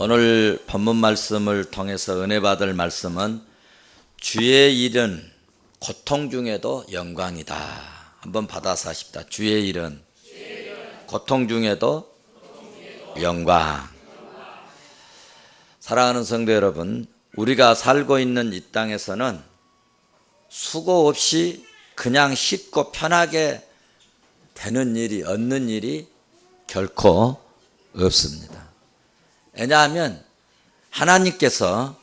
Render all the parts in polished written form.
오늘 본문 말씀을 통해서 은혜 받을 말씀은 주의 일은 고통 중에도 영광이다. 한번 받아서 하십니다. 주의 일은 고통 중에도 영광. 사랑하는 성도 여러분, 우리가 살고 있는 이 땅에서는 수고 없이 그냥 쉽고 편하게 되는 일이, 얻는 일이 결코 없습니다. 왜냐하면 하나님께서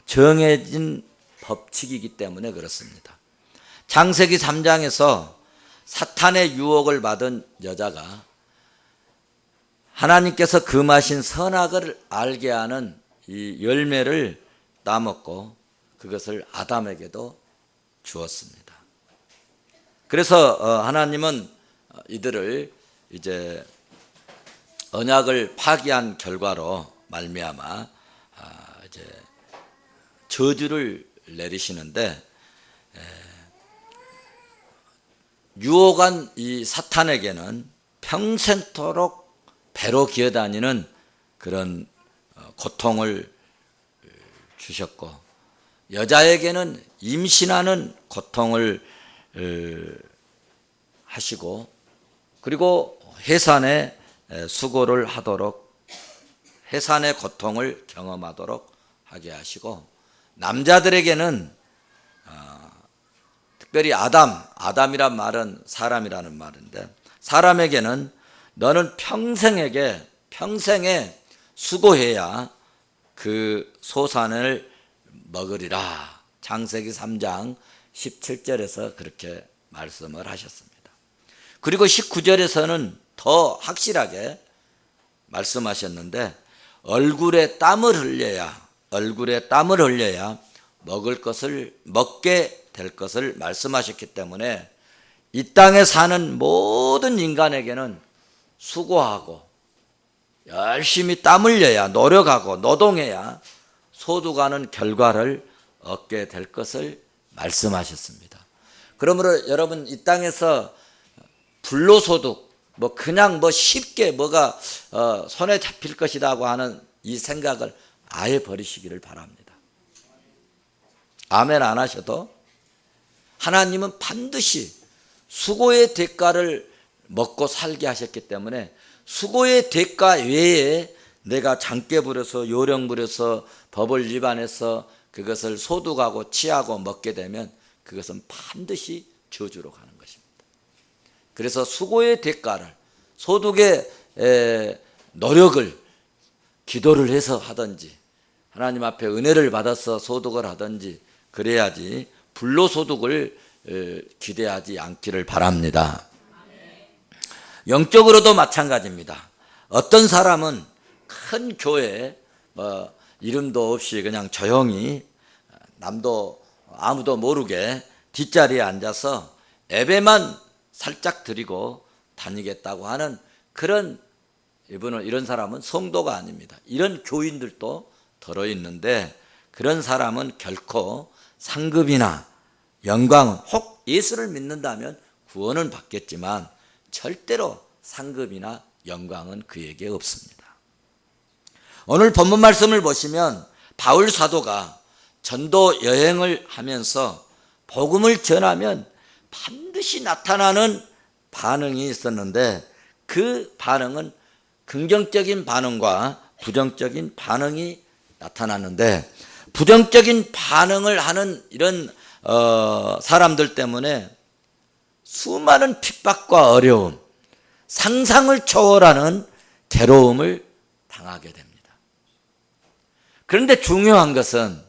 정해진 법칙이기 때문에 그렇습니다. 창세기 3장에서 사탄의 유혹을 받은 여자가 하나님께서 금하신 선악을 알게 하는 이 열매를 따먹고 그것을 아담에게도 주었습니다. 그래서 하나님은 이들을 이제 언약을 파기한 결과로 말미암아 이제 저주를 내리시는데, 유혹한 이 사탄에게는 평생토록 배로 기어다니는 그런 고통을 주셨고, 여자에게는 임신하는 고통을 하시고, 그리고 해산의 수고를 하도록, 해산의 고통을 경험하도록 하게 하시고, 남자들에게는 특별히 아담이란 말은 사람이라는 말인데, 사람에게는 너는 평생에 수고해야 그 소산을 먹으리라. 창세기 3장 17절에서 그렇게 말씀을 하셨습니다. 그리고 19절에서는 더 확실하게 말씀하셨는데, 얼굴에 땀을 흘려야 먹게 될 것을 말씀하셨기 때문에 이 땅에 사는 모든 인간에게는 수고하고 열심히 땀 흘려야, 노력하고 노동해야 소득하는 결과를 얻게 될 것을 말씀하셨습니다. 그러므로 여러분, 이 땅에서 불로소득, 그냥 쉽게 뭐가 손에 잡힐 것이라고 하는 이 생각을 아예 버리시기를 바랍니다. 아멘 안 하셔도 하나님은 반드시 수고의 대가를 먹고 살게 하셨기 때문에, 수고의 대가 외에 내가 장깨 부려서 요령 부려서 법을 위반해서 그것을 소득하고 취하고 먹게 되면 그것은 반드시 저주로 가는 것입니다. 그래서 수고의 대가를, 소득의 노력을 기도를 해서 하든지 하나님 앞에 은혜를 받아서 소득을 하든지 그래야지 불로소득을 기대하지 않기를 바랍니다. 영적으로도 마찬가지입니다. 어떤 사람은 큰 교회, 이름도 없이 그냥 조용히 남도 아무도 모르게 뒷자리에 앉아서 예배만 살짝 드리고 다니겠다고 하는 이런 사람은 성도가 아닙니다. 이런 교인들도 들어있는데, 그런 사람은 결코 상급이나 영광은, 혹 예수를 믿는다면 구원은 받겠지만 절대로 상급이나 영광은 그에게 없습니다. 오늘 본문 말씀을 보시면 바울 사도가 전도 여행을 하면서 복음을 전하면 반드시 나타나는 반응이 있었는데, 그 반응은 긍정적인 반응과 부정적인 반응이 나타났는데, 부정적인 반응을 하는 이런 사람들 때문에 수많은 핍박과 어려움, 상상을 초월하는 괴로움을 당하게 됩니다. 그런데 중요한 것은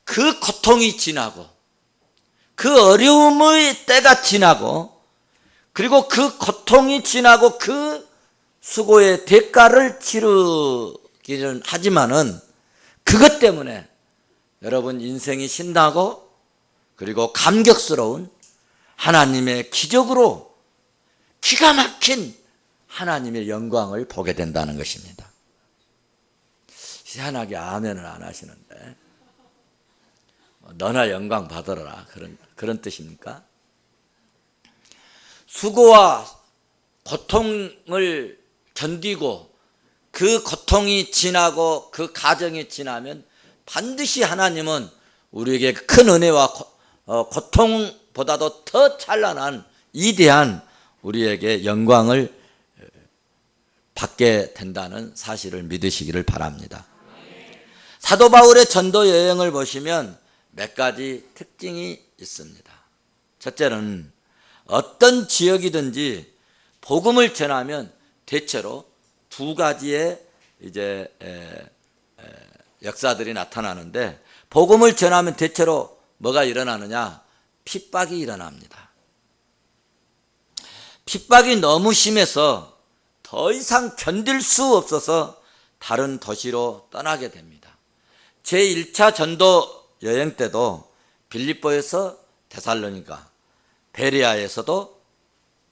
그 고통이 지나고, 그 어려움의 때가 지나고, 그리고 그 고통이 지나고 그 수고의 대가를 치르기는 하지만은, 그것 때문에 여러분 인생이 신나고, 그리고 감격스러운 하나님의 기적으로 기가 막힌 하나님의 영광을 보게 된다는 것입니다. 희한하게 아멘을 안 하시는데, 너나 영광 받으라, 그런 뜻입니까? 수고와 고통을 견디고 그 고통이 지나고 그 가정이 지나면 반드시 하나님은 우리에게 큰 은혜와 고통보다도 더 찬란한 위대한 우리에게 영광을 받게 된다는 사실을 믿으시기를 바랍니다. 사도 바울의 전도 여행을 보시면 몇 가지 특징이 있습니다. 첫째는 어떤 지역이든지 복음을 전하면 대체로 두 가지의 이제 역사들이 나타나는데, 복음을 전하면 대체로 뭐가 일어나느냐? 핍박이 일어납니다. 핍박이 너무 심해서 더 이상 견딜 수 없어서 다른 도시로 떠나게 됩니다. 제1차 전도 여행 때도 빌립보에서 데살로니가, 베레아에서도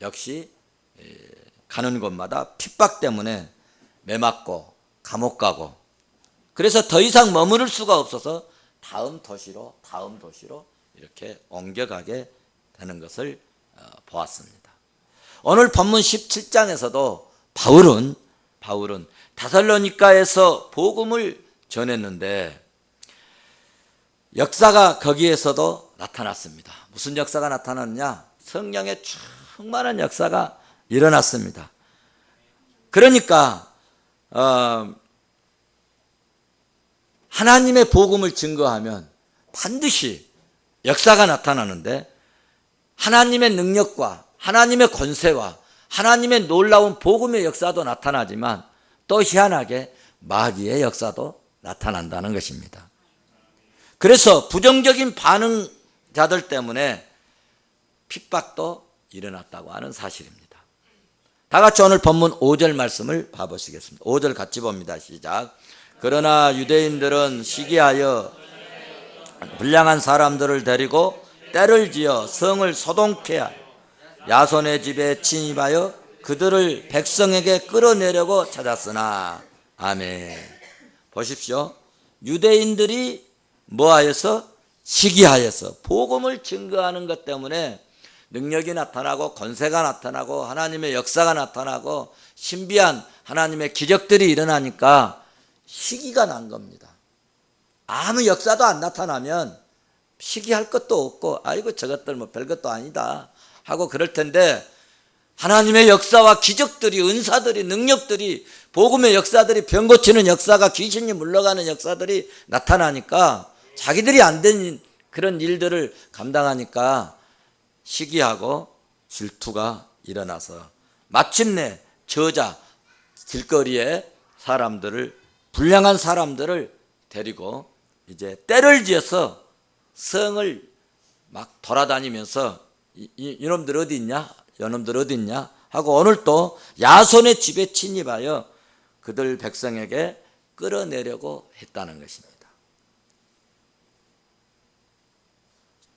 역시 가는 곳마다 핍박 때문에 매 맞고 감옥 가고, 그래서 더 이상 머무를 수가 없어서 다음 도시로 이렇게 옮겨가게 되는 것을 보았습니다. 오늘 본문 17장에서도 바울은 데살로니가에서 복음을 전했는데 역사가 거기에서도 나타났습니다. 무슨 역사가 나타났냐? 성령의 충만한 역사가 일어났습니다. 그러니까 하나님의 복음을 증거하면 반드시 역사가 나타나는데, 하나님의 능력과 하나님의 권세와 하나님의 놀라운 복음의 역사도 나타나지만 또 희한하게 마귀의 역사도 나타난다는 것입니다. 그래서 부정적인 반응자들 때문에 핍박도 일어났다고 하는 사실입니다. 다 같이 오늘 본문 5절 말씀을 봐보시겠습니다. 5절 같이 봅니다. 시작. 그러나 유대인들은 시기하여 불량한 사람들을 데리고 때를 지어 성을 소동케 하여 야손의 집에 침입하여 그들을 백성에게 끌어내려고 찾았으나. 아멘. 보십시오. 유대인들이 뭐하여서? 시기하여서 복음을 증거하는 것 때문에 능력이 나타나고 권세가 나타나고 하나님의 역사가 나타나고 신비한 하나님의 기적들이 일어나니까 시기가 난 겁니다. 아무 역사도 안 나타나면 시기할 것도 없고 아이고 저것들 뭐 별것도 아니다 하고 그럴 텐데, 하나님의 역사와 기적들이, 은사들이, 능력들이, 복음의 역사들이, 병 고치는 역사가, 귀신이 물러가는 역사들이 나타나니까 자기들이 안 된 그런 일들을 감당하니까 시기하고 질투가 일어나서 마침내 저자 길거리에 사람들을, 불량한 사람들을 데리고 이제 때를 지어서 성을 막 돌아다니면서 이놈들 어디 있냐? 이놈들 어디 있냐? 하고 오늘 또 야손의 집에 침입하여 그들 백성에게 끌어내려고 했다는 것입니다.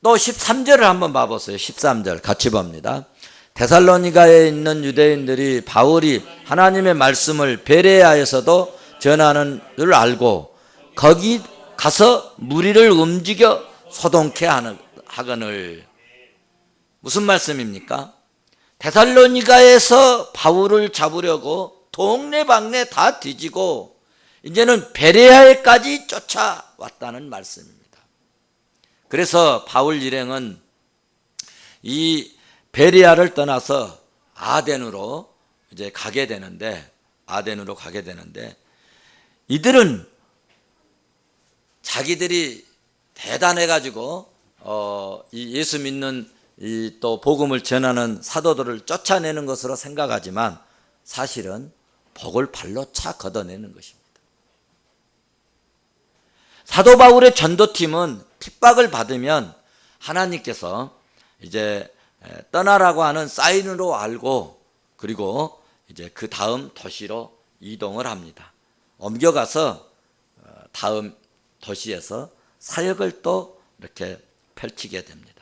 또 13절을 한번 봐보세요. 13절 같이 봅니다. 데살로니가에 있는 유대인들이 바울이 하나님의 말씀을 베레아에서도 전하는 줄 알고 거기 가서 무리를 움직여 소동케 하거늘. 무슨 말씀입니까? 데살로니가에서 바울을 잡으려고 동네방네 다 뒤지고 이제는 베레아에까지 쫓아왔다는 말씀입니다. 그래서 바울 일행은 이 베레아를 떠나서 아덴으로 이제 가게 되는데, 이들은 자기들이 대단해가지고 이 예수 믿는 이 또 복음을 전하는 사도들을 쫓아내는 것으로 생각하지만 사실은 복을 발로 차 걷어내는 것입니다. 사도 바울의 전도팀은 핍박을 받으면 하나님께서 이제 떠나라고 하는 사인으로 알고, 그리고 이제 그 다음 도시로 이동을 합니다. 옮겨가서 다음 도시에서 사역을 또 이렇게 펼치게 됩니다.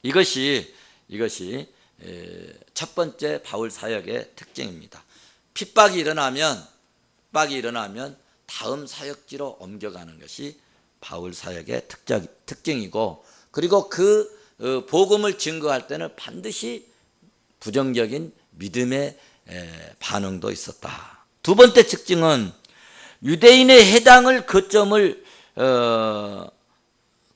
이것이 첫 번째 바울 사역의 특징입니다. 핍박이 일어나면 다음 사역지로 옮겨가는 것이 바울 사역의 특징이고, 그리고 그 복음을 증거할 때는 반드시 부정적인 믿음의 반응도 있었다. 두 번째 특징은 유대인의 해당을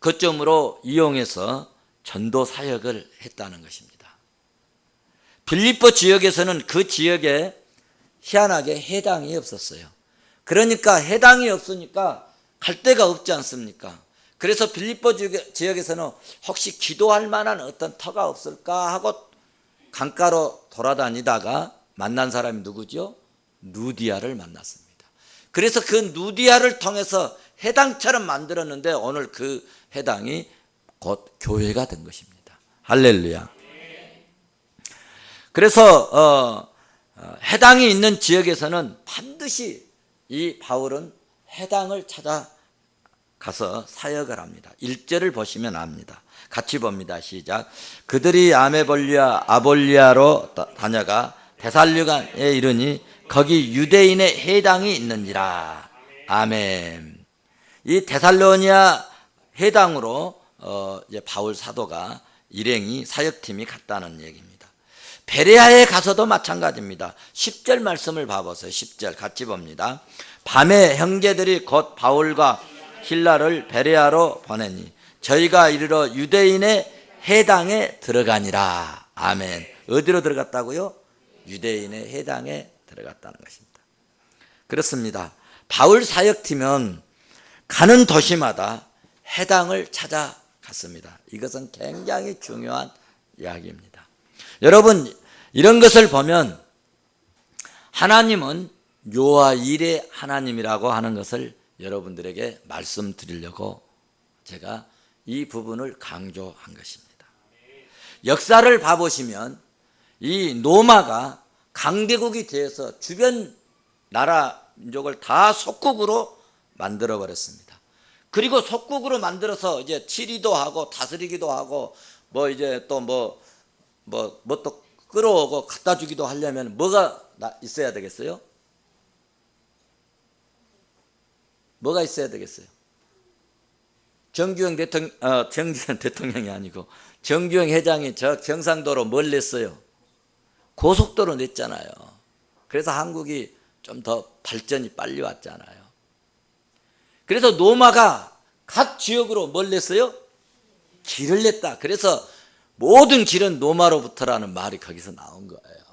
거점으로 이용해서 전도 사역을 했다는 것입니다. 빌립보 지역에서는 그 지역에 희한하게 해당이 없었어요. 그러니까 해당이 없으니까 갈 데가 없지 않습니까? 그래서 빌립보 지역에서는 혹시 기도할 만한 어떤 터가 없을까 하고 강가로 돌아다니다가 만난 사람이 누구죠? 누디아를 만났습니다. 그래서 그 누디아를 통해서 해당처럼 만들었는데 오늘 그 해당이 곧 교회가 된 것입니다. 할렐루야. 그래서 해당이 있는 지역에서는 반드시 이 바울은 해당을 찾아가서 사역을 합니다. 1절을 보시면 압니다. 같이 봅니다. 시작. 그들이 아메볼리아 아볼리아로 다녀가 데살로니가에 이르니 거기 유대인의 해당이 있는지라. 아멘. 이 데살로니아 해당으로 이제 바울 사도가 일행이 사역팀이 갔다는 얘기입니다. 베레아에 가서도 마찬가지입니다. 10절 말씀을 봐보세요. 10절 같이 봅니다. 밤에 형제들이 곧 바울과 실라를 베레아로 보내니 저희가 이르러 유대인의 해당에 들어가니라. 아멘. 어디로 들어갔다고요? 유대인의 해당에 들어갔다는 것입니다. 그렇습니다. 바울 사역팀은 가는 도시마다 해당을 찾아갔습니다. 이것은 굉장히 중요한 이야기입니다. 여러분, 이런 것을 보면 하나님은 요와 일의 하나님이라고 하는 것을 여러분들에게 말씀드리려고 제가 이 부분을 강조한 것입니다. 역사를 봐보시면 이 로마가 강대국이 되어서 주변 나라 민족을 다 속국으로 만들어 버렸습니다. 그리고 속국으로 만들어서 이제 치리도 하고 다스리기도 하고 뭐 이제 또 뭐 또 끌어오고 갖다 주기도 하려면 뭐가 있어야 되겠어요? 뭐가 있어야 되겠어요? 정규영 대통령이 아니고 정규영 회장이 저 경상도로 뭘 냈어요? 고속도로 냈잖아요. 그래서 한국이 좀 더 발전이 빨리 왔잖아요. 그래서 로마가 각 지역으로 뭘 냈어요? 길을 냈다. 그래서 모든 길은 로마로부터라는 말이 거기서 나온 거예요.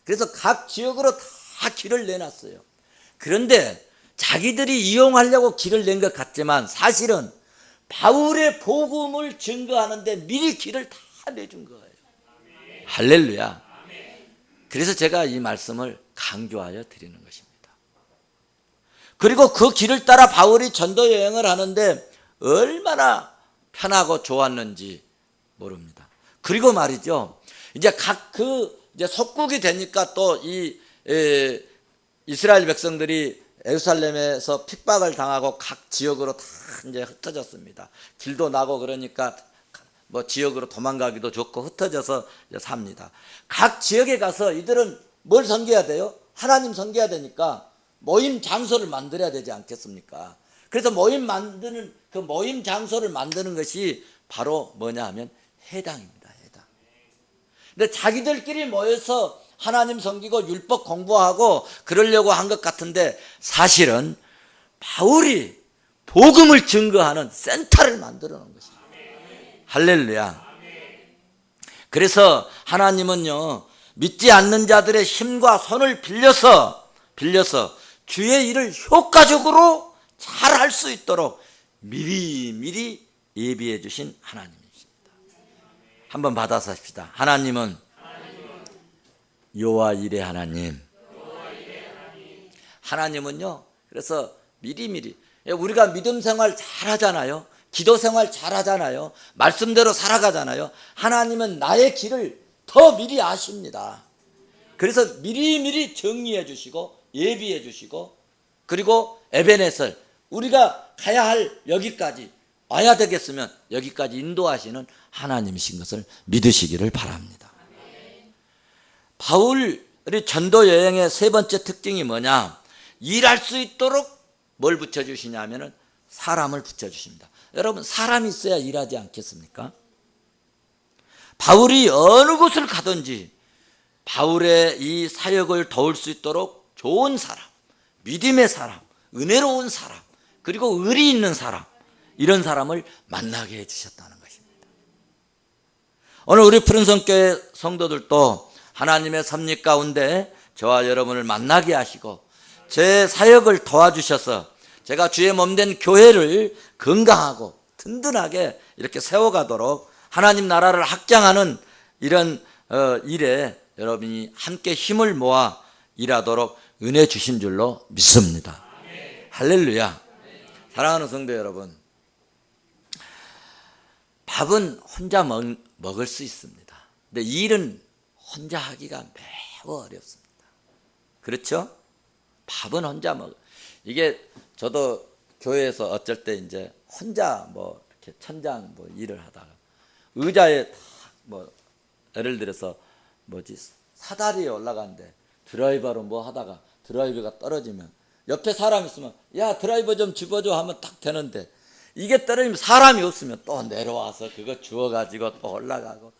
그래서 각 지역으로 다 길을 내놨어요. 그런데 자기들이 이용하려고 길을 낸 것 같지만 사실은 바울의 복음을 증거하는데 미리 길을 다 내준 거예요. 할렐루야. 그래서 제가 이 말씀을 강조하여 드리는 것입니다. 그리고 그 길을 따라 바울이 전도 여행을 하는데 얼마나 편하고 좋았는지 모릅니다. 그리고 말이죠. 이제 이제 속국이 되니까 또 이 이스라엘 백성들이 예루살렘에서 핍박을 당하고 각 지역으로 다 이제 흩어졌습니다. 길도 나고 그러니까 뭐 지역으로 도망가기도 좋고 흩어져서 이제 삽니다. 각 지역에 가서 이들은 뭘 섬겨야 돼요? 하나님 섬겨야 되니까 모임 장소를 만들어야 되지 않겠습니까? 그래서 모임 장소를 만드는 것이 바로 뭐냐 하면 해당입니다. 해당. 근데 자기들끼리 모여서 하나님 섬기고 율법 공부하고 그러려고 한 것 같은데 사실은 바울이 복음을 증거하는 센터를 만들어 놓은 것입니다. 할렐루야. 그래서 하나님은요, 믿지 않는 자들의 힘과 손을 빌려서 주의 일을 효과적으로 잘 할 수 있도록 미리 예비해 주신 하나님이십니다. 한번 받아서 합시다. 하나님은 요와 일의 하나님. 하나님은요, 그래서 미리 우리가 믿음 생활 잘 하잖아요. 기도 생활 잘 하잖아요. 말씀대로 살아가잖아요. 하나님은 나의 길을 더 미리 아십니다. 그래서 미리 정리해 주시고 예비해 주시고 그리고 에베네셀 우리가 가야 할 여기까지 와야 되겠으면 여기까지 인도하시는 하나님이신 것을 믿으시기를 바랍니다. 바울의 전도 여행의 세 번째 특징이 뭐냐? 일할 수 있도록 뭘 붙여주시냐 하면은 사람을 붙여주십니다. 여러분, 사람이 있어야 일하지 않겠습니까? 바울이 어느 곳을 가든지 바울의 이 사역을 도울 수 있도록 좋은 사람, 믿음의 사람, 은혜로운 사람, 그리고 의리 있는 사람, 이런 사람을 만나게 해주셨다는 것입니다. 오늘 우리 푸른성교회 성도들도 하나님의 섭리 가운데 저와 여러분을 만나게 하시고 제 사역을 도와주셔서 제가 주의 몸된 교회를 건강하고 든든하게 이렇게 세워가도록 하나님 나라를 확장하는 이런 일에 여러분이 함께 힘을 모아 일하도록 은혜 주신 줄로 믿습니다. 할렐루야. 사랑하는 성도 여러분, 밥은 혼자 먹을 수 있습니다. 근데 일은 혼자 하기가 매우 어렵습니다. 그렇죠? 밥은 혼자 이게 저도 교회에서 어쩔 때 이제 혼자 뭐 이렇게 천장 뭐 일을 하다가 의자에 뭐 예를 들어서 사다리에 올라가는데 드라이버로 뭐 하다가 드라이버가 떨어지면 옆에 사람 있으면 야 드라이버 좀 집어줘 하면 딱 되는데 이게 떨어지면 사람이 없으면 또 내려와서 그거 주워가지고 또 올라가고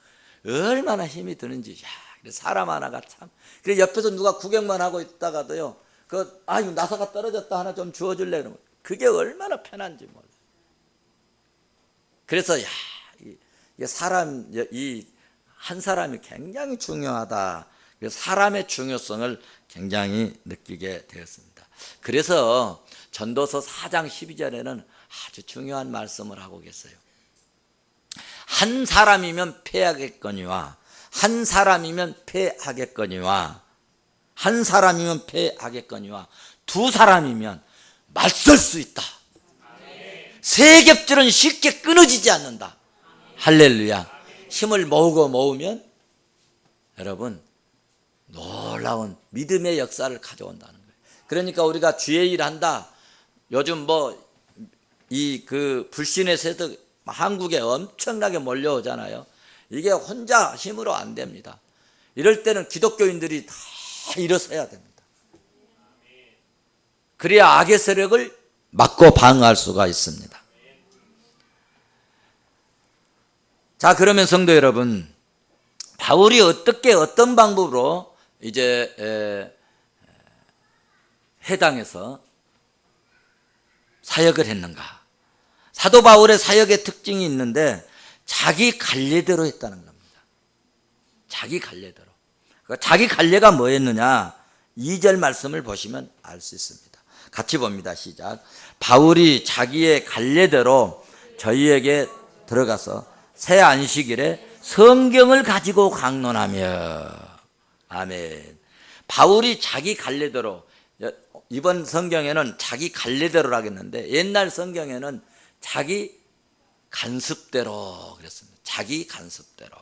얼마나 힘이 드는지. 사람 하나가 참. 그래 옆에서 누가 구경만 하고 있다가도요 이거 나사가 떨어졌다 하나 좀 주워줄래 그러면 그게 얼마나 편한지 몰라. 그래서 이 한 사람이 굉장히 중요하다. 사람의 중요성을 굉장히 느끼게 되었습니다. 그래서 전도서 4장 12절에는 아주 중요한 말씀을 하고 계세요. 한 사람이면 패하겠거니와 한 사람이면 패하겠거니와 한 사람이면 패하겠거니와 두 사람이면 맞설 수 있다. 세 겹줄은 쉽게 끊어지지 않는다. 할렐루야. 힘을 모으면 여러분 놀라운 믿음의 역사를 가져온다는 거예요. 그러니까 우리가 주의 일 한다. 요즘 불신의 세력 한국에 엄청나게 몰려오잖아요. 이게 혼자 힘으로 안 됩니다. 이럴 때는 기독교인들이 다 일어서야 됩니다. 그래야 악의 세력을 막고 방어할 수가 있습니다. 자, 그러면 성도 여러분, 바울이 어떤 방법으로 이제 해당해서 사역을 했는가? 사도 바울의 사역의 특징이 있는데 자기 갈래대로 했다는 겁니다. 자기 갈래대로. 자기 갈래가 뭐였느냐? 2절 말씀을 보시면 알 수 있습니다. 같이 봅니다. 시작. 바울이 자기의 갈래대로 저희에게 들어가서 새 안식일에 성경을 가지고 강론하며. 아멘. 바울이 자기 갈래대로, 이번 성경에는 자기 갈래대로라고 했는데 옛날 성경에는 자기 간습대로 그랬습니다. 자기 간습대로.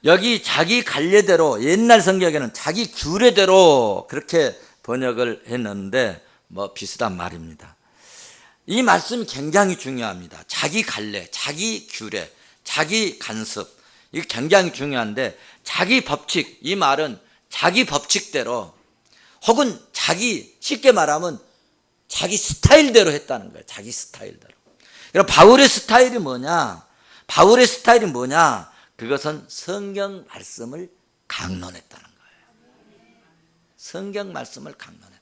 여기 자기 갈래대로, 옛날 성경에는 자기 규례대로 그렇게 번역을 했는데 비슷한 말입니다. 이 말씀이 굉장히 중요합니다. 자기 갈래, 자기 규례, 자기 간섭, 이게 굉장히 중요한데 자기 법칙, 이 말은 자기 법칙대로 혹은 쉽게 말하면 자기 스타일대로 했다는 거예요. 자기 스타일대로. 그럼 바울의 스타일이 뭐냐? 그것은 성경 말씀을 강론했다는 거예요. 성경 말씀을 강론했다.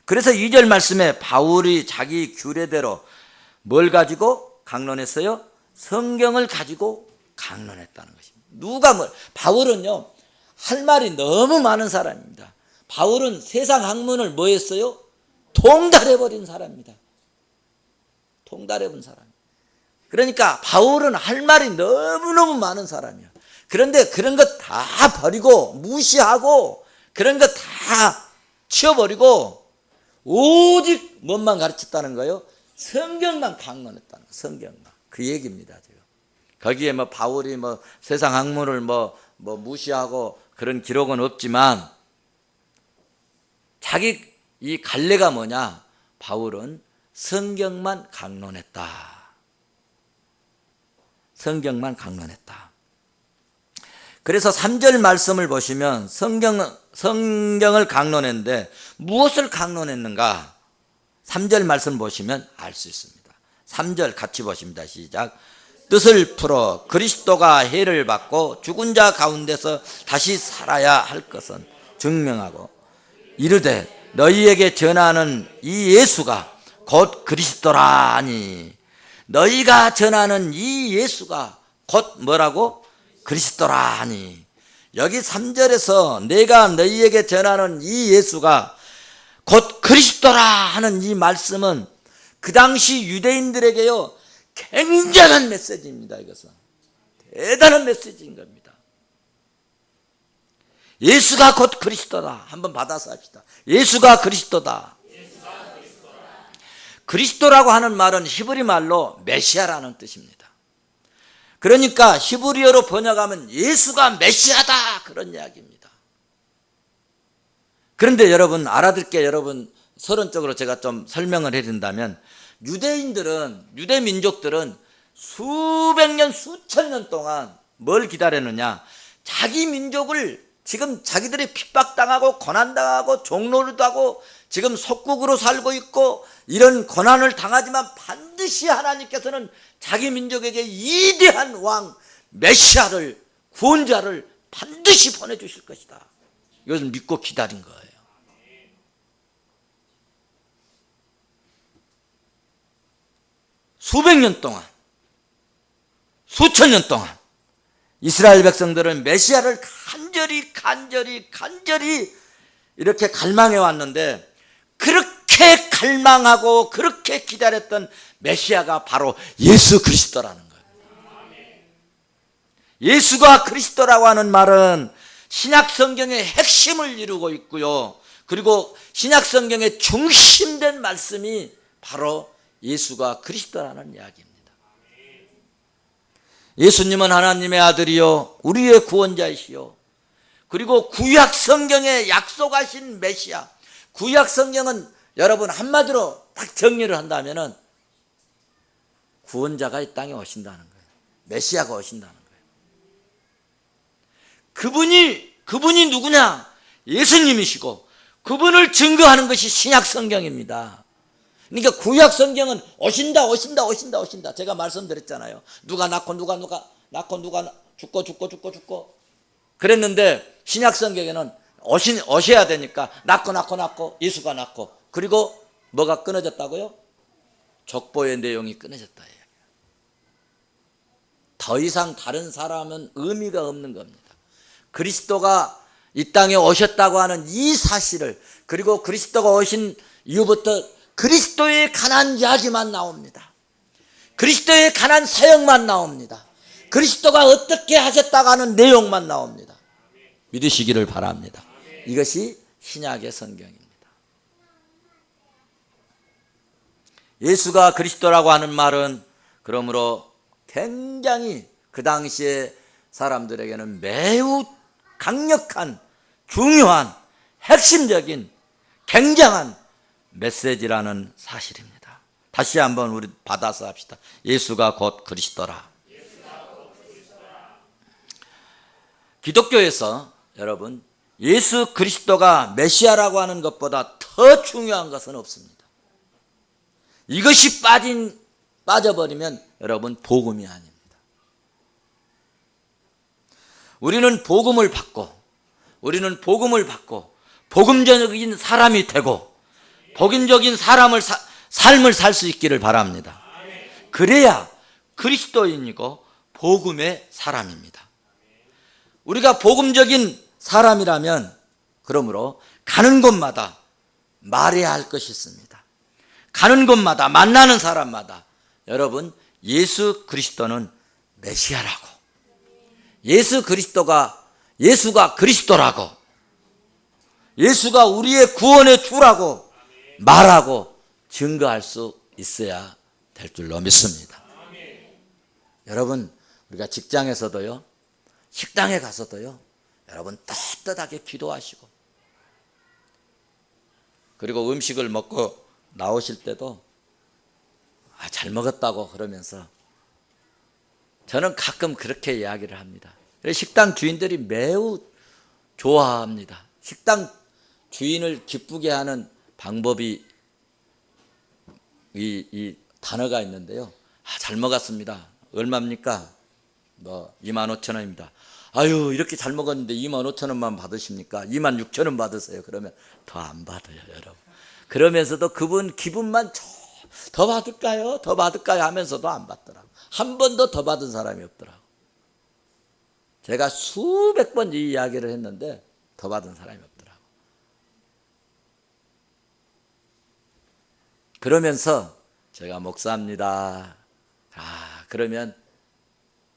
그래서 2절 말씀에 바울이 자기 규례대로 뭘 가지고 강론했어요? 성경을 가지고 강론했다는 것입니다. 바울은요, 할 말이 너무 많은 사람입니다. 바울은 세상 학문을 뭐 했어요? 통달해버린 사람입니다. 통달해본 사람. 그러니까 바울은 할 말이 너무너무 많은 사람이야. 그런데 그런 것 다 버리고 무시하고 그런 것 다 치워버리고 오직 뭔만 가르쳤다는 거예요? 성경만 강론했다는 거예요. 성경만. 그 얘기입니다. 지금. 거기에 바울이 세상 학문을 무시하고 그런 기록은 없지만 자기 이 갈래가 뭐냐? 바울은 성경만 강론했다. 성경만 강론했다. 그래서 3절 말씀을 보시면 성경을 강론했는데 무엇을 강론했는가? 3절 말씀 보시면 알 수 있습니다. 3절 같이 보십니다. 시작. 뜻을 풀어 그리스도가 해를 받고 죽은 자 가운데서 다시 살아야 할 것은 증명하고 이르되 너희에게 전하는 이 예수가 곧 그리스도라 하니 너희가 전하는 이 예수가 곧 뭐라고? 그리스도라 하니. 여기 3절에서 내가 너희에게 전하는 이 예수가 곧 그리스도라 하는 이 말씀은 그 당시 유대인들에게요 굉장한 메시지입니다. 이것은 대단한 메시지인 겁니다. 예수가 곧 그리스도다. 한번 받아서 합시다. 예수가 그리스도다. 그리스도라고 하는 말은 히브리 말로 메시아라는 뜻입니다. 그러니까 히브리어로 번역하면 예수가 메시아다 그런 이야기입니다. 그런데 여러분 알아듣게 여러분 서론적으로 제가 좀 설명을 해준다면 유대 민족들은 수백 년 수천 년 동안 뭘 기다렸느냐, 자기 민족을 지금 자기들이 핍박당하고 고난당하고 종노릇 하고 지금 속국으로 살고 있고 이런 고난을 당하지만 반드시 하나님께서는 자기 민족에게 위대한 왕 메시아를 구원자를 반드시 보내주실 것이다. 이것을 믿고 기다린 거예요. 수백 년 동안 수천 년 동안 이스라엘 백성들은 메시아를 간절히 이렇게 갈망해 왔는데 그렇게 갈망하고 그렇게 기다렸던 메시아가 바로 예수 그리스도라는 거예요. 예수가 그리스도라고 하는 말은 신약 성경의 핵심을 이루고 있고요. 그리고 신약 성경의 중심된 말씀이 바로 예수가 그리스도라는 이야기입니다. 예수님은 하나님의 아들이요 우리의 구원자이시요 그리고 구약 성경에 약속하신 메시아. 구약 성경은 여러분 한마디로 딱 정리를 한다면은 구원자가 이 땅에 오신다는 거예요. 메시아가 오신다는 거예요. 그분이 누구냐? 예수님이시고 그분을 증거하는 것이 신약 성경입니다. 그러니까 구약 성경은 오신다. 제가 말씀드렸잖아요. 누가 낳고 누가 죽고 그랬는데 신약 성경에는 오셔야 되니까 낳고 예수가 낳고 그리고 뭐가 끊어졌다고요? 족보의 내용이 끊어졌다. 더 이상 다른 사람은 의미가 없는 겁니다. 그리스도가 이 땅에 오셨다고 하는 이 사실을 그리고 그리스도가 오신 이후부터 그리스도에 관한 이야기만 나옵니다. 그리스도에 관한 사역만 나옵니다. 그리스도가 어떻게 하셨다고 하는 내용만 나옵니다. 믿으시기를 바랍니다. 이것이 신약의 성경입니다. 예수가 그리스도라고 하는 말은 그러므로 굉장히 그 당시에 사람들에게는 매우 강력한 중요한 핵심적인 굉장한 메시지라는 사실입니다. 다시 한번 우리 받아서 합시다. 예수가 곧 그리스도라. 기독교에서 여러분 예수 그리스도가 메시아라고 하는 것보다 더 중요한 것은 없습니다. 이것이 빠져버리면 여러분 복음이 아닙니다. 우리는 복음을 받고 복음적인 사람이 되고 복음적인 삶을 살 수 있기를 바랍니다. 그래야 그리스도인이고 복음의 사람입니다. 우리가 복음적인 사람이라면 그러므로 가는 곳마다 말해야 할 것이 있습니다. 가는 곳마다 만나는 사람마다 여러분 예수 그리스도는 메시아라고 예수가 그리스도라고 예수가 우리의 구원의 주라고 말하고 증거할 수 있어야 될 줄로 믿습니다. 여러분 우리가 직장에서도요 식당에 가서도요 여러분 떳떳하게 기도하시고 그리고 음식을 먹고 나오실 때도 잘 먹었다고 그러면서 저는 가끔 그렇게 이야기를 합니다. 식당 주인들이 매우 좋아합니다. 식당 주인을 기쁘게 하는 방법이 이 단어가 있는데요. 잘 먹었습니다. 얼마입니까? 25,000원입니다. 아유, 이렇게 잘 먹었는데 25,000원만 받으십니까? 26,000원 받으세요. 그러면 더 안 받아요, 여러분. 그러면서도 그분 기분만 더 받을까요? 더 받을까요? 하면서도 안 받더라고. 한 번도 더 받은 사람이 없더라고. 제가 수백 번 이 이야기를 했는데 더 받은 사람이 없더라고. 그러면서 제가 목사입니다. 그러면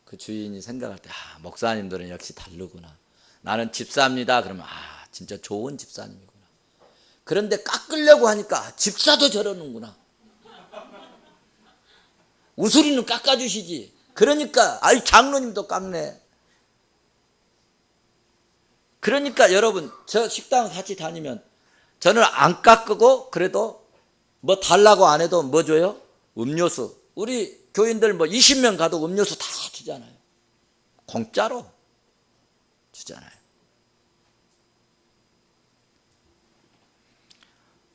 그 주인이 생각할 때, 목사님들은 역시 다르구나. 나는 집사입니다. 그러면, 진짜 좋은 집사님이구나. 그런데 깎으려고 하니까 집사도 저러는구나. 우수리는 깎아주시지. 그러니까, 장로님도 깎네. 그러니까 여러분, 저 식당 같이 다니면 저는 안 깎고 그래도 뭐 달라고 안 해도 뭐 줘요? 음료수. 우리 교인들 20명 가도 음료수 다 주잖아요. 공짜로 주잖아요.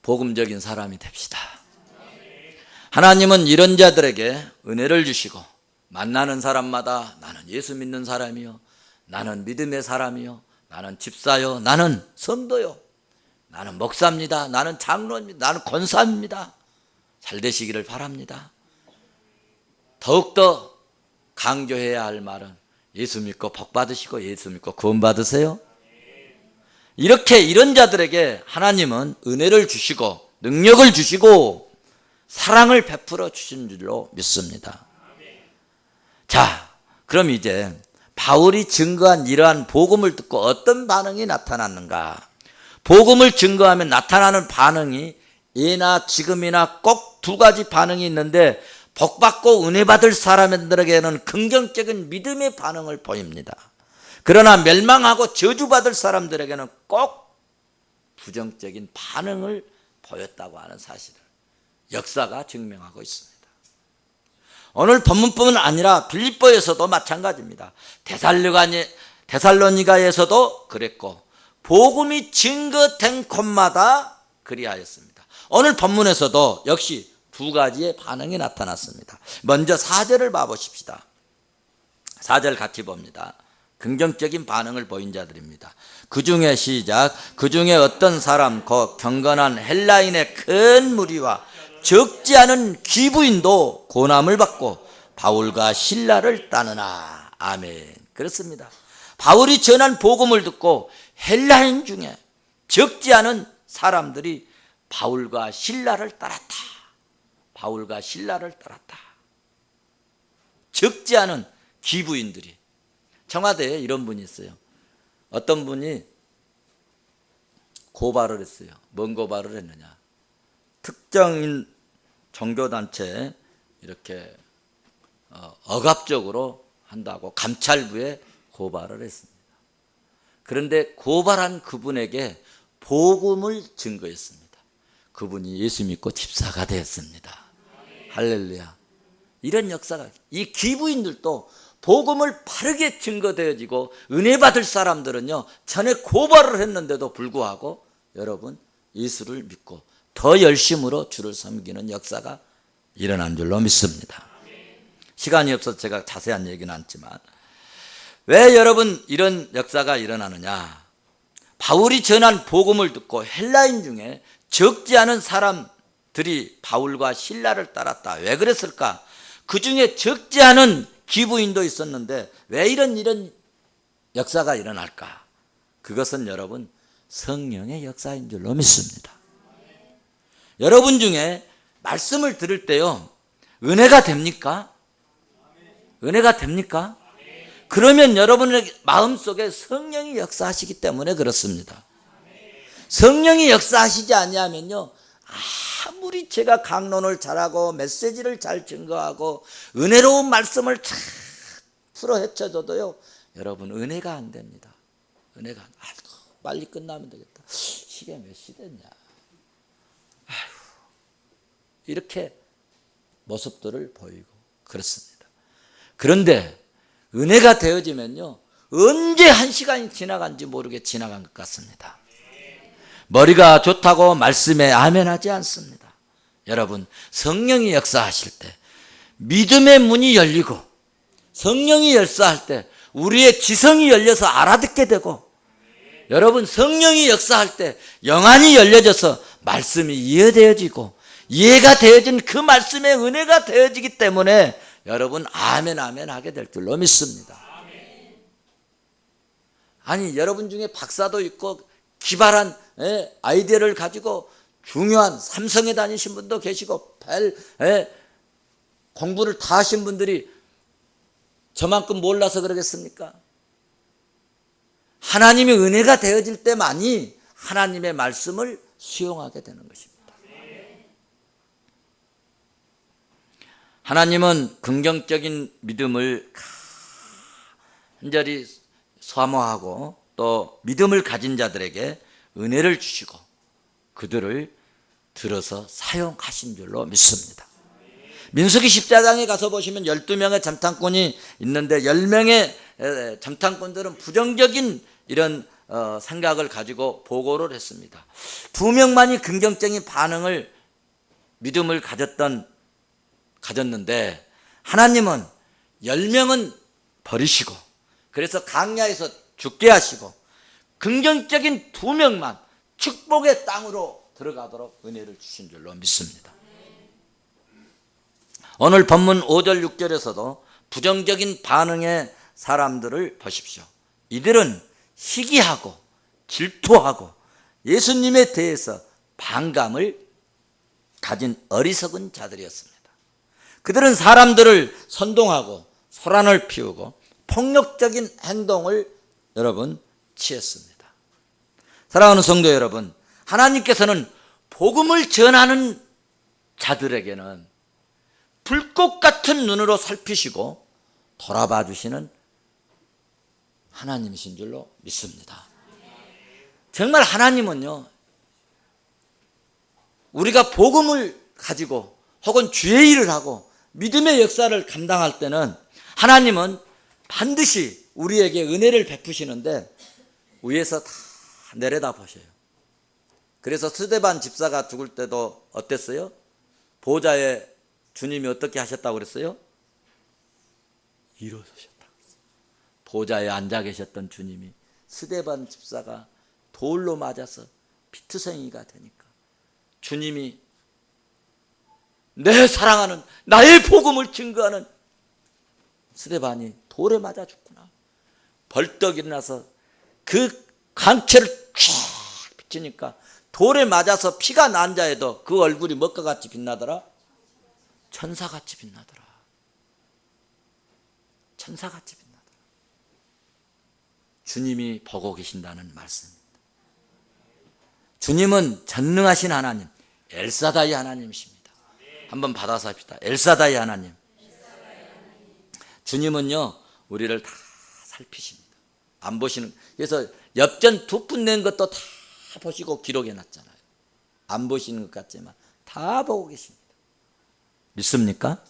복음적인 사람이 됩시다. 하나님은 이런 자들에게 은혜를 주시고 만나는 사람마다 나는 예수 믿는 사람이요, 나는 믿음의 사람이요, 나는 집사요, 나는 성도요, 나는 목사입니다, 나는 장로입니다, 나는 권사입니다. 잘 되시기를 바랍니다. 더욱더 강조해야 할 말은 예수 믿고 복 받으시고 예수 믿고 구원 받으세요. 이렇게 이런 자들에게 하나님은 은혜를 주시고 능력을 주시고 사랑을 베풀어 주신 줄로 믿습니다. 자, 그럼 이제 바울이 증거한 이러한 복음을 듣고 어떤 반응이 나타났는가? 복음을 증거하면 나타나는 반응이 예나 지금이나 꼭 두 가지 반응이 있는데, 복받고 은혜 받을 사람들에게는 긍정적인 믿음의 반응을 보입니다. 그러나 멸망하고 저주받을 사람들에게는 꼭 부정적인 반응을 보였다고 하는 사실을 역사가 증명하고 있습니다. 오늘 본문뿐만 아니라 빌립보에서도 마찬가지입니다. 데살로니가에서도 그랬고 복음이 증거된 곳마다 그리하였습니다. 오늘 본문에서도 역시 두 가지의 반응이 나타났습니다. 먼저 4절을 봐보십시다. 4절 같이 봅니다. 긍정적인 반응을 보인 자들입니다. 그 중에 시작. 그 중에 어떤 사람 곧 경건한 헬라인의 큰 무리와 적지 않은 귀부인도 고난을 받고 바울과 실라를 따르나. 아멘. 그렇습니다. 바울이 전한 복음을 듣고 헬라인 중에 적지 않은 사람들이 바울과 실라를 따랐다. 바울과 실라를 따랐다. 적지 않은 귀부인들이. 청와대에 이런 분이 있어요. 어떤 분이 고발을 했어요. 뭔 고발을 했느냐? 특정인 종교단체에 이렇게 억압적으로 한다고 감찰부에 고발을 했습니다. 그런데 고발한 그분에게 복음을 증거했습니다. 그분이 예수 믿고 집사가 되었습니다. 할렐루야. 이런 역사가, 이 귀부인들도 복음을 바르게 증거되어지고 은혜 받을 사람들은요, 전에 고발을 했는데도 불구하고 여러분 예수를 믿고 더 열심으로 주를 섬기는 역사가 일어난 줄로 믿습니다. 시간이 없어서 제가 자세한 얘기는 않지만, 왜 여러분 이런 역사가 일어나느냐? 바울이 전한 복음을 듣고 헬라인 중에 적지 않은 사람들이 바울과 실라를 따랐다. 왜 그랬을까? 그 중에 적지 않은 귀부인도 있었는데 왜 이런 역사가 일어날까? 그것은 여러분 성령의 역사인 줄로 믿습니다. 여러분 중에 말씀을 들을 때요, 은혜가 됩니까? 은혜가 됩니까? 그러면 여러분의 마음속에 성령이 역사하시기 때문에 그렇습니다. 성령이 역사하시지 아니하면요, 아무리 제가 강론을 잘하고 메시지를 잘 증거하고 은혜로운 말씀을 잘 풀어 헤쳐줘도요, 여러분 은혜가 안 됩니다. 은혜가 빨리 끝나면 되겠다. 시계 몇 시 됐냐? 이렇게 모습들을 보이고 그렇습니다. 그런데 은혜가 되어지면요, 언제 한 시간이 지나간지 모르게 지나간 것 같습니다. 머리가 좋다고 말씀에 아멘하지 않습니다. 여러분, 성령이 역사하실 때 믿음의 문이 열리고 성령이 열사할 때 우리의 지성이 열려서 알아듣게 되고, 여러분 성령이 역사할 때 영안이 열려져서 말씀이 이해되어지고, 이해가 되어진 그 말씀의 은혜가 되어지기 때문에 여러분 아멘 아멘 하게 될 줄로 믿습니다. 아니, 여러분 중에 박사도 있고 기발한 아이디어를 가지고 중요한 삼성에 다니신 분도 계시고 공부를 다 하신 분들이 저만큼 몰라서 그러겠습니까? 하나님의 은혜가 되어질 때만이 하나님의 말씀을 수용하게 되는 것입니다. 하나님은 긍정적인 믿음을 간절히 사모하고 또 믿음을 가진 자들에게 은혜를 주시고 그들을 들어서 사용하신 줄로 믿습니다. 민수기 14장에 가서 보시면 12명의 잠탄꾼이 있는데 10명의 잠탄꾼들은 부정적인 이런 생각을 가지고 보고를 했습니다. 2명만이 긍정적인 반응을, 믿음을 가졌는데 하나님은 10명은 버리시고, 그래서 강야에서 죽게 하시고 긍정적인 2명만 축복의 땅으로 들어가도록 은혜를 주신 줄로 믿습니다. 오늘 본문 5절 6절에서도 부정적인 반응의 사람들을 보십시오. 이들은 시기하고 질투하고 예수님에 대해서 반감을 가진 어리석은 자들이었습니다. 그들은 사람들을 선동하고 소란을 피우고 폭력적인 행동을 여러분 취했습니다. 사랑하는 성도 여러분, 하나님께서는 복음을 전하는 자들에게는 불꽃 같은 눈으로 살피시고 돌아봐 주시는 하나님이신 줄로 믿습니다. 정말 하나님은요, 우리가 복음을 가지고 혹은 주의 일을 하고 믿음의 역사를 감당할 때는 하나님은 반드시 우리에게 은혜를 베푸시는데 위에서 다 내려다 보셔요. 그래서 스데반 집사가 죽을 때도 어땠어요? 보좌에 주님이 어떻게 하셨다고 그랬어요? 일어서셨다고 그랬어요. 보좌에 앉아 계셨던 주님이 스데반 집사가 돌로 맞아서 피투성이가 되니까 주님이 내 사랑하는 나의 복음을 증거하는 스데반이 돌에 맞아 죽구나. 벌떡 일어나서 그 광채를 쫙 비치니까 돌에 맞아서 피가 난 자에도 그 얼굴이 뭐가 같이 빛나더라? 천사같이 빛나더라. 천사같이 빛나더라. 주님이 보고 계신다는 말씀입니다. 주님은 전능하신 하나님, 엘사다이 하나님이십니다. 한번 받아서 합시다. 엘사다이 하나님. 주님은요, 우리를 다 살피십니다. 안 보시는, 그래서 엽전 2푼 낸 것도 다 보시고 기록해 놨잖아요. 안 보시는 것 같지만 다 보고 계십니다. 믿습니까?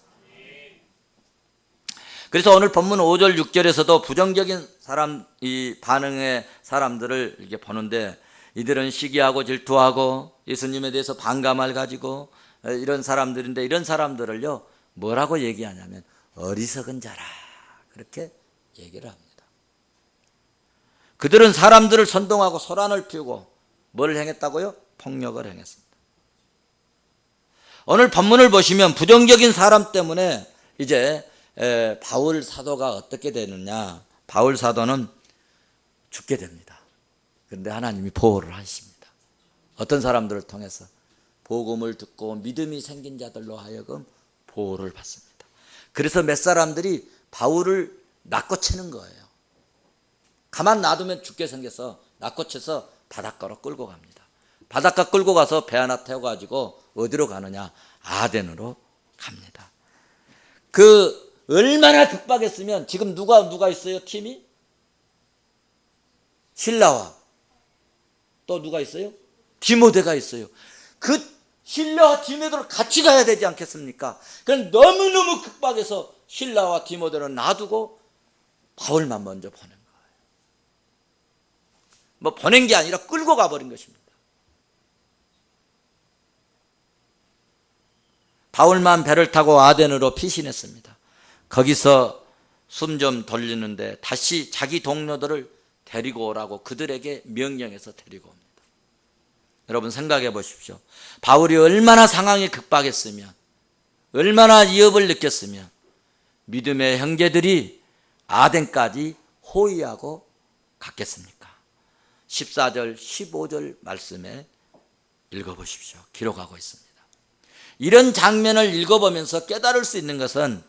그래서 오늘 본문 5절 6절에서도 부정적인 사람, 이 반응의 사람들을 이렇게 보는데, 이들은 시기하고 질투하고 예수님에 대해서 반감을 가지고 이런 사람들인데, 이런 사람들을요 뭐라고 얘기하냐면 어리석은 자라, 그렇게 얘기를 합니다. 그들은 사람들을 선동하고 소란을 피우고 뭘 행했다고요? 폭력을 행했습니다. 오늘 본문을 보시면 부정적인 사람 때문에 이제 바울 사도가 어떻게 되느냐, 바울 사도는 죽게 됩니다. 그런데 하나님이 보호를 하십니다. 어떤 사람들을 통해서? 복음을 듣고 믿음이 생긴 자들로 하여금 보호를 받습니다. 그래서 몇 사람들이 바울을 낚고채는 거예요. 가만 놔두면 죽게 생겨서 낚고채서 바닷가로 끌고 갑니다. 바닷가 끌고 가서 배 하나 태워가지고 어디로 가느냐? 아덴으로 갑니다. 그 얼마나 급박했으면, 지금 누가 있어요? 팀이? 실라와 또 누가 있어요? 디모데가 있어요. 그 실라와 디모데를 같이 가야 되지 않겠습니까? 그럼 너무너무 급박해서 실라와 디모데를 놔두고 바울만 먼저 보낸 거예요. 뭐 보낸 게 아니라 끌고 가버린 것입니다. 바울만 배를 타고 아덴으로 피신했습니다. 거기서 숨 좀 돌리는데 다시 자기 동료들을 데리고 오라고 그들에게 명령해서 데리고 옵니다. 여러분 생각해 보십시오. 바울이 얼마나 상황이 급박했으면, 얼마나 위협을 느꼈으면 믿음의 형제들이 아덴까지 호위하고 갔겠습니까? 14절 15절 말씀에 읽어보십시오. 기록하고 있습니다. 이런 장면을 읽어보면서 깨달을 수 있는 것은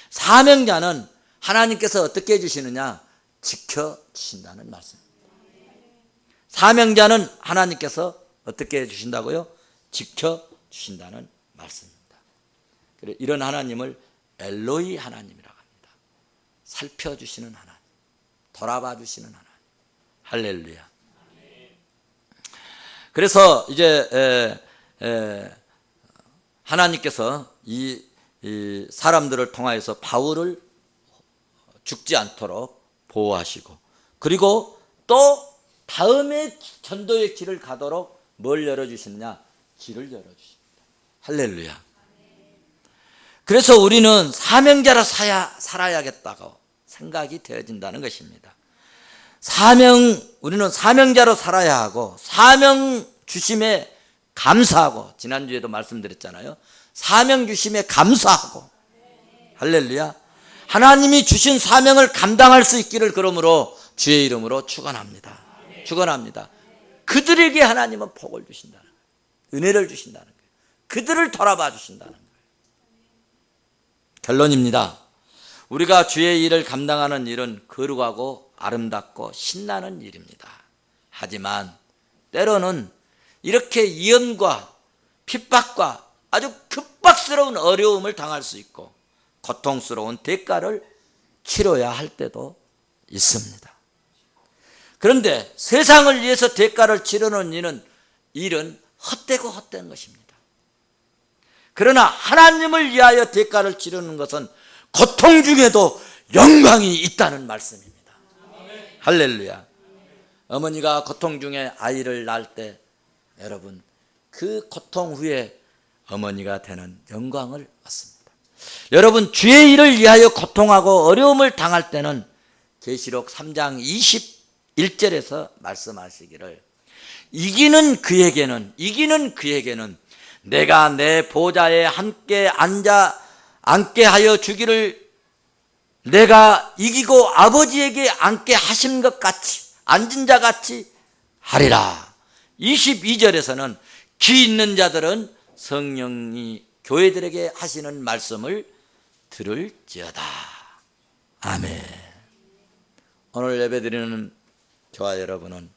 사명자는 하나님께서 어떻게 해주시느냐? 지켜주신다는 말씀입니다. 사명자는 하나님께서 어떻게 해주신다고요? 지켜주신다는 말씀입니다. 그래, 이런 하나님을 엘로이 하나님이라고 합니다. 살펴주시는 하나님, 돌아봐 주시는 하나님. 할렐루야. 그래서 이제 하나님께서 이 사람들을 통하여서 바울을 죽지 않도록 보호하시고, 그리고 또 다음에 전도의 길을 가도록 뭘 열어주시느냐? 길을 열어주십니다. 할렐루야. 그래서 우리는 사명자로 살아야겠다고 생각이 되어진다는 것입니다. 우리는 사명자로 살아야 하고, 사명 주심에 감사하고, 지난주에도 말씀드렸잖아요. 사명 주심에 감사하고, 할렐루야. 하나님이 주신 사명을 감당할 수 있기를 그러므로 주의 이름으로 축원합니다. 축원합니다. 그들에게 하나님은 복을 주신다는 거예요. 은혜를 주신다는 거예요. 그들을 돌아봐 주신다는 거예요. 결론입니다. 우리가 주의 일을 감당하는 일은 거룩하고 아름답고 신나는 일입니다. 하지만 때로는 이렇게 위험과 핍박과 아주 급박스러운 어려움을 당할 수 있고 고통스러운 대가를 치러야 할 때도 있습니다. 그런데 세상을 위해서 대가를 치르는 일은 헛되고 헛된 것입니다. 그러나 하나님을 위하여 대가를 치르는 것은 고통 중에도 영광이 있다는 말씀입니다. 할렐루야. 어머니가 고통 중에 아이를 낳을 때 여러분 그 고통 후에 어머니가 되는 영광을 얻습니다. 여러분 주의 일을 위하여 고통하고 어려움을 당할 때는 계시록 3장 21절에서 말씀하시기를 이기는 그에게는 내가 내 보좌에 함께 앉게 하여 주기를 내가 이기고 아버지에게 앉게 하신 것 같이 앉은 자 같이 하리라. 22절에서는 귀 있는 자들은 성령이 교회들에게 하시는 말씀을 들을지어다. 아멘. 오늘 예배드리는 교화 여러분은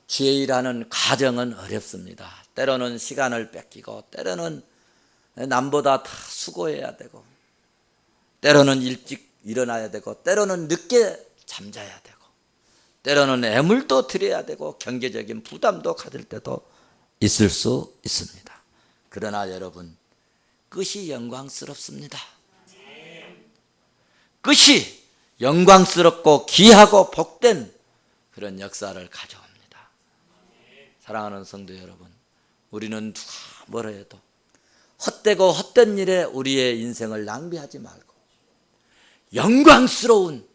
주의 일하는 가정은 어렵습니다. 때로는 시간을 뺏기고 때로는 남보다 다 수고해야 되고 때로는 일찍 일어나야 되고 때로는 늦게 잠자야 되고 때로는 애물도 드려야 되고 경제적인 부담도 가질 때도 있을 수 있습니다. 그러나 여러분 끝이 영광스럽습니다. 끝이 영광스럽고 귀하고 복된 그런 역사를 가져옵니다. 사랑하는 성도 여러분, 우리는 누가 뭐라 해도 헛되고 헛된 일에 우리의 인생을 낭비하지 말고 영광스러운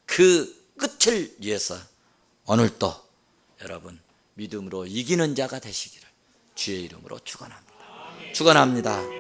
그 끝을 위해서 오늘도 여러분 믿음으로 이기는 자가 되시기를 주의 이름으로 축원합니다. 축원합니다.